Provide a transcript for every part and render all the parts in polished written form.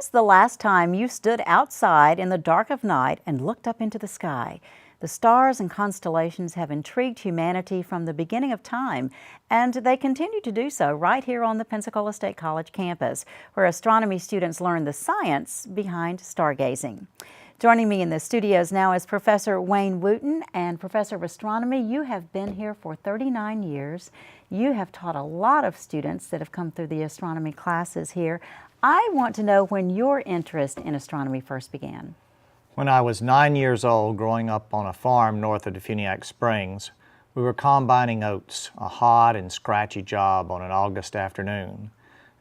What's the last time you stood outside in the dark of night and looked up into the sky? The stars and constellations have intrigued humanity from the beginning of time, and they continue to do so right here on the Pensacola State College campus, where astronomy students learn the science behind stargazing. Joining me in the studios now is Professor Wayne Wooten, and Professor of Astronomy. You have been here for 39 years. You have taught a lot of students that have come through the astronomy classes here. I want to know when your interest in astronomy first began. When I was 9 years old, growing up on a farm north of Defuniak Springs, we were combining oats, a hot and scratchy job on an August afternoon.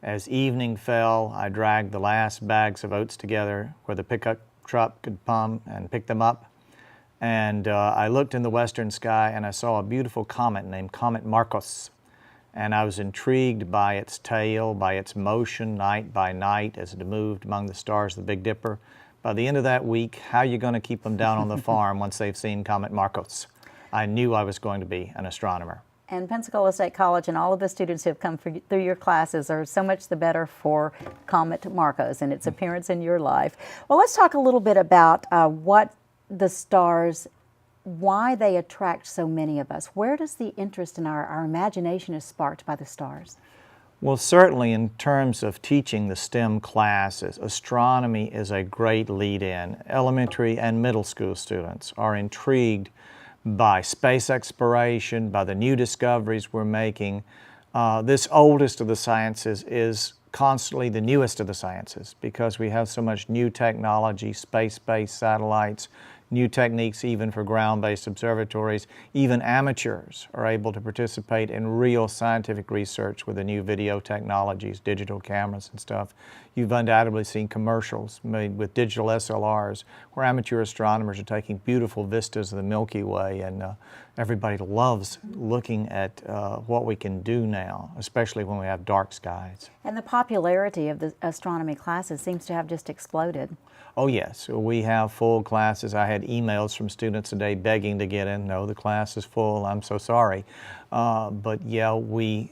As evening fell, I dragged the last bags of oats together where the pickup truck could come and pick them up. And I looked in the western sky and I saw a beautiful comet named Comet Marcos. And I was intrigued by its tail, by its motion night by night as it moved among the stars of the Big Dipper. By the end of that week, how are you going to keep them down on the farm once they've seen Comet Marcos? I knew I was going to be an astronomer. And Pensacola State College and all of the students who have come through your classes are so much the better for Comet Marcos and its appearance in your life. Well, let's talk a little bit about what the stars, why they attract so many of us. Where does the interest in our imagination is sparked by the stars? Well, certainly in terms of teaching the STEM classes, astronomy is a great lead-in. Elementary and middle school students are intrigued by space exploration, by the new discoveries we're making. This oldest of the sciences is constantly the newest of the sciences because we have so much new technology, space-based satellites, new techniques even for ground-based observatories. Even amateurs are able to participate in real scientific research with the new video technologies, digital cameras and stuff. You've undoubtedly seen commercials made with digital SLRs where amateur astronomers are taking beautiful vistas of the Milky Way, and everybody loves looking at what we can do now, especially when we have dark skies. And the popularity of the astronomy classes seems to have just exploded. Oh yes, we have full classes. I had emails from students today begging to get in. No, the class is full, I'm so sorry. But yeah, we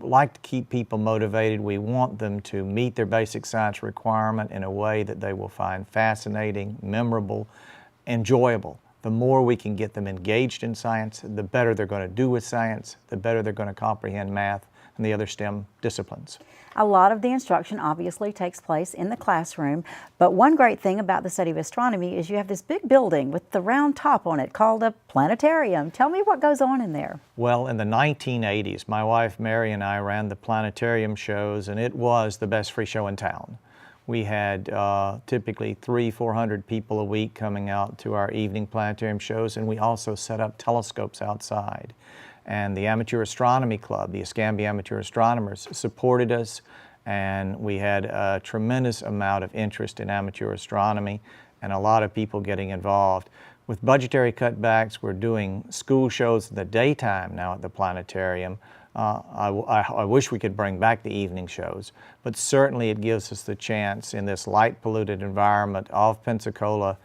like to keep people motivated. We want them to meet their basic science requirement in a way that they will find fascinating, memorable, enjoyable. The more we can get them engaged in science, the better they're going to do with science, the better they're going to comprehend math and the other STEM disciplines. A lot of the instruction obviously takes place in the classroom, but one great thing about the study of astronomy is you have this big building with the round top on it called a planetarium. Tell me what goes on in there. Well, in the 1980s, my wife Mary and I ran the planetarium shows, and it was the best free show in town. We had typically 300-400 people a week coming out to our evening planetarium shows, and we also set up telescopes outside. And the Amateur Astronomy Club, the Escambia Amateur Astronomers, supported us, and we had a tremendous amount of interest in amateur astronomy and a lot of people getting involved. With budgetary cutbacks, we're doing school shows in the daytime now at the planetarium. I wish we could bring back the evening shows, but certainly it gives us the chance in this light-polluted environment of Pensacola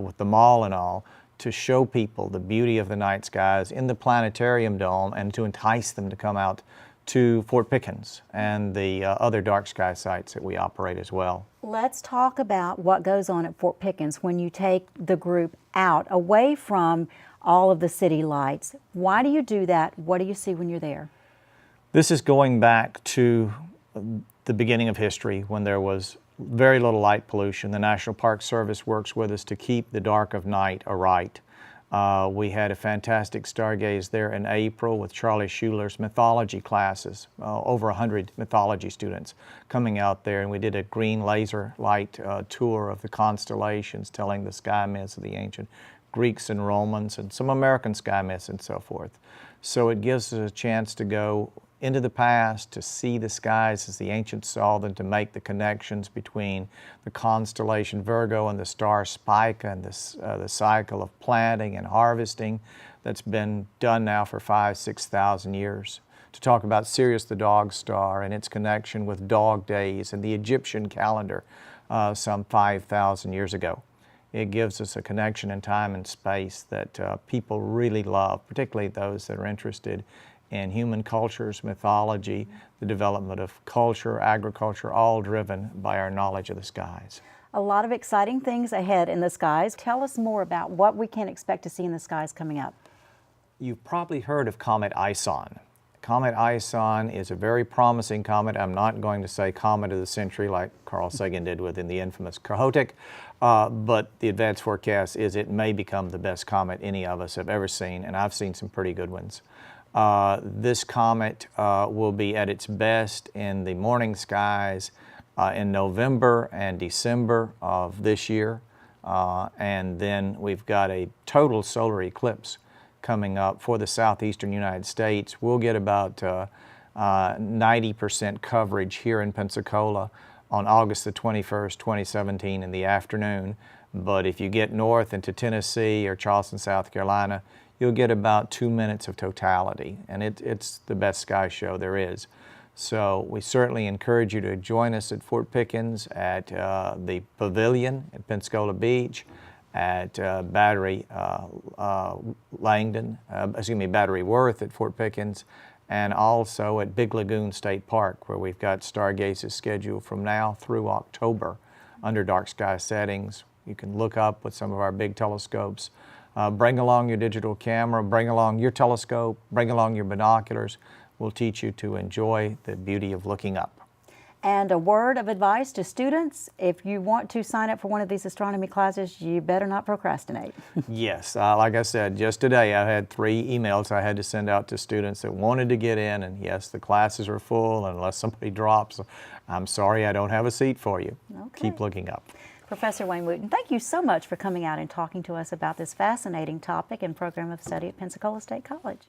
with the mall and all, to show people the beauty of the night skies in the planetarium dome and to entice them to come out to Fort Pickens and the other dark sky sites that we operate as well. Let's talk about what goes on at Fort Pickens when you take the group out, away from all of the city lights. Why do you do that? What do you see when you're there? This is going back to the beginning of history when there was very little light pollution. The National Park Service works with us to keep the dark of night aright. We had a fantastic stargaze there in April with Charlie Schuler's mythology classes, over 100 mythology students coming out there, and we did a green laser light tour of the constellations, telling the sky myths of the ancient Greeks and Romans and some American sky myths and so forth. So it gives us a chance to go into the past, to see the skies as the ancients saw them, to make the connections between the constellation Virgo and the star Spica and the cycle of planting and harvesting that's been done now for 5,000–6,000 years. To talk about Sirius the dog star and its connection with dog days and the Egyptian calendar some 5,000 years ago. It gives us a connection in time and space that people really love, particularly those that are interested in human cultures, mythology, the development of culture, agriculture, all driven by our knowledge of the skies. A lot of exciting things ahead in the skies. Tell us more about what we can expect to see in the skies coming up. You've probably heard of Comet Ison. Comet Ison is a very promising comet. I'm not going to say comet of the century like Carl Sagan did within the infamous Kohoutek, but the advanced forecast is it may become the best comet any of us have ever seen, and I've seen some pretty good ones. This comet will be at its best in the morning skies in November and December of this year, and then we've got a total solar eclipse coming up for the southeastern United States. We'll get about 90% coverage here in Pensacola on August the 21st, 2017 in the afternoon. But if you get north into Tennessee or Charleston, South Carolina, you'll get about 2 minutes of totality. And it's the best sky show there is. So we certainly encourage you to join us at Fort Pickens at the Pavilion at Pensacola Beach, at Battery Worth at Fort Pickens, and also at Big Lagoon State Park, where we've got stargazes scheduled from now through October under dark sky settings. You can look up with some of our big telescopes. Bring along your digital camera, bring along your telescope, bring along your binoculars. We'll teach you to enjoy the beauty of looking up. And a word of advice to students: if you want to sign up for one of these astronomy classes, you better not procrastinate. Yes, like I said, just today I had 3 emails I had to send out to students that wanted to get in, and yes, the classes are full, and unless somebody drops, I'm sorry I don't have a seat for you. Okay. Keep looking up. Professor Wayne Wooten, thank you so much for coming out and talking to us about this fascinating topic and program of study at Pensacola State College.